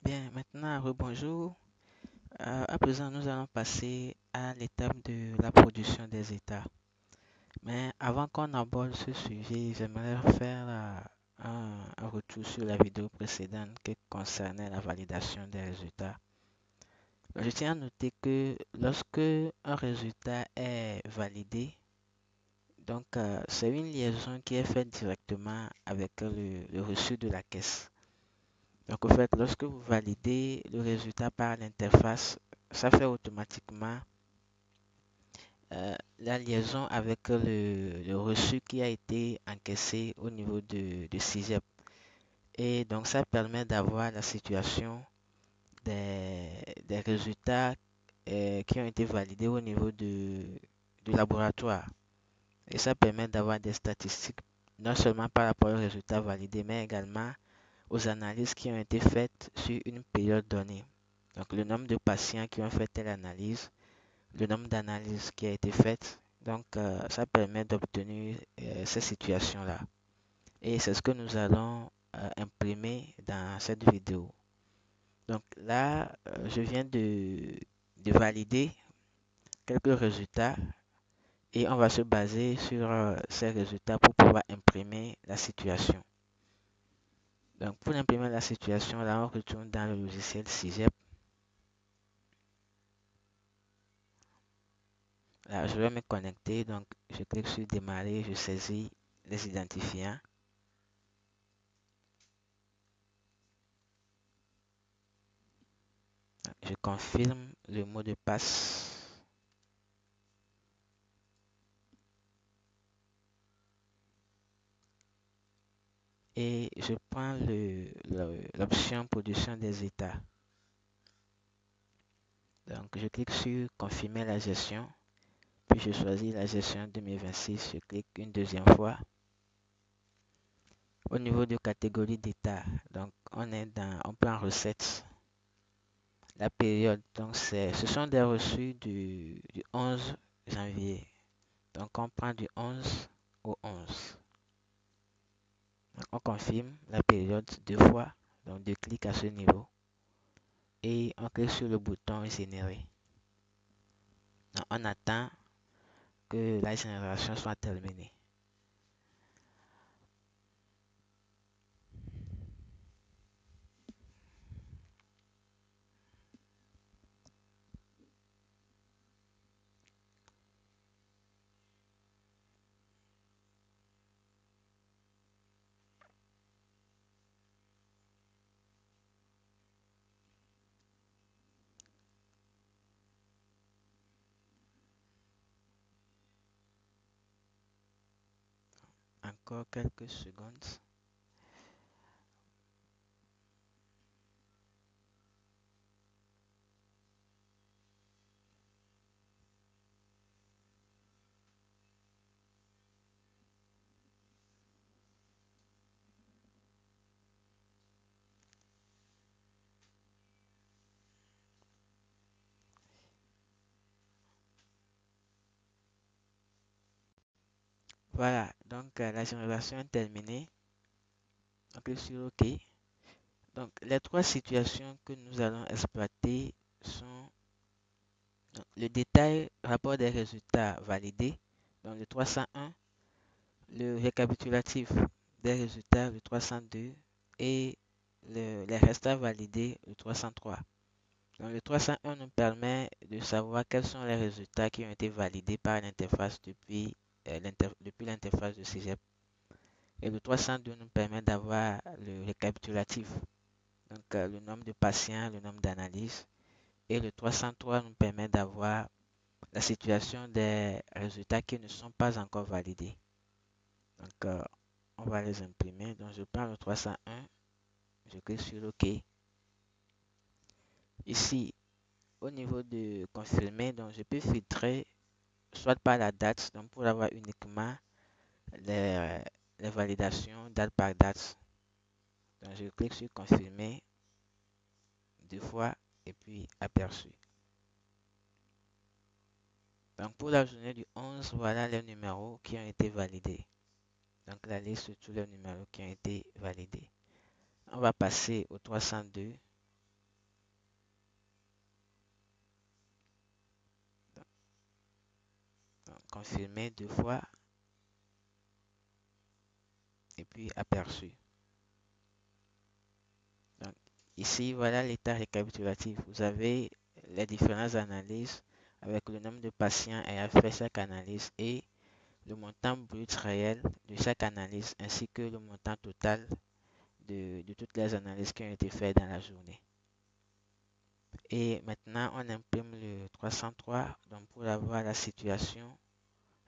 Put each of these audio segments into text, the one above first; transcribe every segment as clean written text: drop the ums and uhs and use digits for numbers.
Bien, maintenant, rebonjour. À présent, nous allons passer à l'étape de la production des états. Mais avant qu'on aborde ce sujet, j'aimerais faire un retour sur la vidéo précédente qui concernait la validation des résultats. Je tiens à noter que lorsque un résultat est validé, c'est une liaison qui est faite directement avec le reçu de la caisse. Donc, en fait, lorsque vous validez le résultat par l'interface, ça fait automatiquement la liaison avec le reçu qui a été encaissé au niveau de CIGEP. Et donc, ça permet d'avoir la situation des résultats qui ont été validés au niveau du laboratoire. Et ça permet d'avoir des statistiques non seulement par rapport aux résultats validés, mais également aux analyses qui ont été faites sur une période donnée. Donc le nombre de patients qui ont fait telle analyse, le nombre d'analyses qui a été faite. Ça permet d'obtenir ces situations-là. Et c'est ce que nous allons imprimer dans cette vidéo. Donc là, je viens de valider quelques résultats et on va se baser sur ces résultats pour pouvoir imprimer la situation. Donc pour imprimer la situation, là on retourne dans le logiciel CIGEP. Là, je vais me connecter, donc je clique sur démarrer, je saisis les identifiants. Je confirme le mot de passe et je prends l'option production des états. Donc je clique sur confirmer la gestion, puis je choisis la gestion 2026, je clique une deuxième fois. Au niveau de catégorie d'état, donc on prend recettes. La période, donc ce sont des reçus du 11 janvier. Donc on prend du 11 au 11. Donc, on confirme la période deux fois, donc deux clics à ce niveau. Et on clique sur le bouton générer. Donc, on attend que la génération soit terminée. Encore quelques secondes. Voilà, donc la génération est terminée. On clique sur OK. Donc les trois situations que nous allons exploiter sont le détail rapport des résultats validés, donc le 301, le récapitulatif des résultats, le 302, et les restats validés, le 303. Donc le 301 nous permet de savoir quels sont les résultats qui ont été validés par l'interface depuis l'interface de CIGEP. Et le 302 nous permet d'avoir le récapitulatif, le nombre de patients, le nombre d'analyses. Et le 303 nous permet d'avoir la situation des résultats qui ne sont pas encore validés. Donc, on va les imprimer. Donc, je prends le 301, je clique sur OK. Ici, au niveau de confirmer, donc je peux filtrer soit par la date, donc pour avoir uniquement les, les validations date par date. Donc, je clique sur confirmer deux fois et puis aperçu. Donc, pour la journée du 11, voilà les numéros qui ont été validés. Donc, la liste de tous les numéros qui ont été validés. On va passer au 302. confirmé deux fois et puis aperçu. Donc, ici, voilà l'état récapitulatif. Vous avez les différentes analyses avec le nombre de patients ayant fait chaque analyse et le montant brut réel de chaque analyse ainsi que le montant total de toutes les analyses qui ont été faites dans la journée. Et maintenant, on imprime le 303 donc pour avoir la situation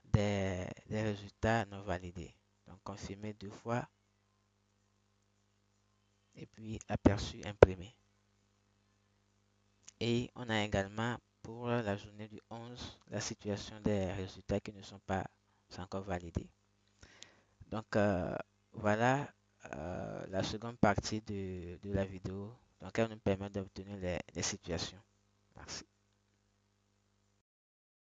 des résultats non validés. Donc, confirmé deux fois et puis aperçu imprimé. Et on a également pour la journée du 11 la situation des résultats qui ne sont pas encore validés. Donc voilà la seconde partie de la vidéo. Donc elle nous permet d'obtenir les situations.